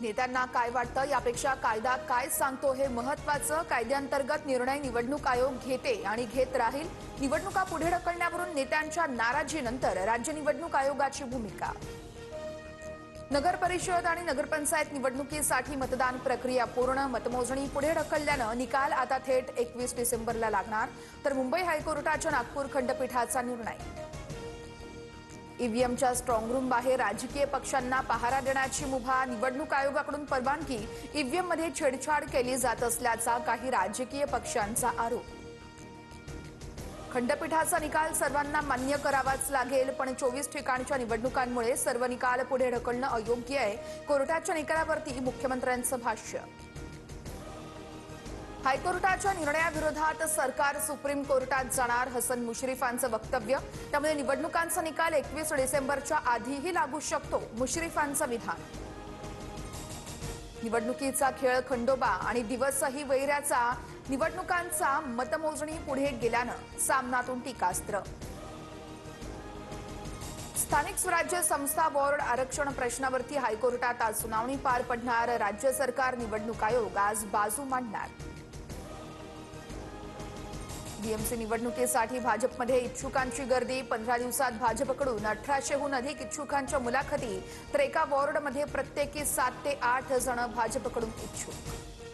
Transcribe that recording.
नेत्यांना काय वाटतं यापेक्षा कायदा काय सांगतो हे महत्त्वाचं। कायद्यांतर्गत निर्णय निवडणूक आयोग घेते आणि घेत राहील। निवडणुका पुढे ढकलण्यावरून नेत्यांच्या नाराजीनंतर राज्य निवडणूक आयोगाची भूमिका। नगर परिषद आणि नगरपंचायत निवडणुकीसाठी मतदान प्रक्रिया पूर्ण। मतमोजणी पुढे ढकलल्यानं निकाल आता थेट 21 डिसेंबरला लागणार। तर मुंबई हायकोर्टाच्या नागपूर खंडपीठाचा निर्णय। ईव्हीएमच्या स्ट्रॉंग रूम बाहेर राजकीय पक्षांना पहारा देण्याची मुभा। निवडणूक आयोगाकडून परवानगी। ईव्हीएममध्ये छेडछाड केली जात असल्याचा काही राजकीय पक्षांचा आरोप। खंडपीठाचा निकाल सर्वांना मान्य करावाच लागेल, पण 24 ठिकाणच्या निवडणुकांमुळे सर्व निकाल पुढे ढकलणं अयोग्य आहे। कोर्टाच्या निकालावरती मुख्यमंत्र्यांचं भाष्य। हायकोर्टाच्या निर्णयाविरोधात सरकार सुप्रीम कोर्टात जाणार। हसन मुश्रीफांचं वक्तव्य। त्यामुळे निवडणुकांचा निकाल 21 डिसेंबरच्या आधीही लागू शकतो, मुश्रीफांचं विधान। निवडणुकीचा खेळ खंडोबा आणि दिवसही वैऱ्याचा। निवडणुकांचा मतमोजणी पुढे गेल्यानं सामनातून टीकास्त्र। स्थानिक स्वराज्य संस्था वॉर्ड आरक्षण प्रश्नावरती हायकोर्टात आज सुनावणी पार पडणार। राज्य सरकार निवडणूक आयोग आज बाजू मांडणार। बीएमसी निवडणुकीसाठी भाजपमध्ये इच्छुकांची गर्दी। 15 दिवसात भाजपकडून 1800हून अधिक इच्छुकांच्या मुलाखती। तर एका वॉर्डमध्ये प्रत्येकी 7 ते 8 जण भाजपकडून इच्छुक।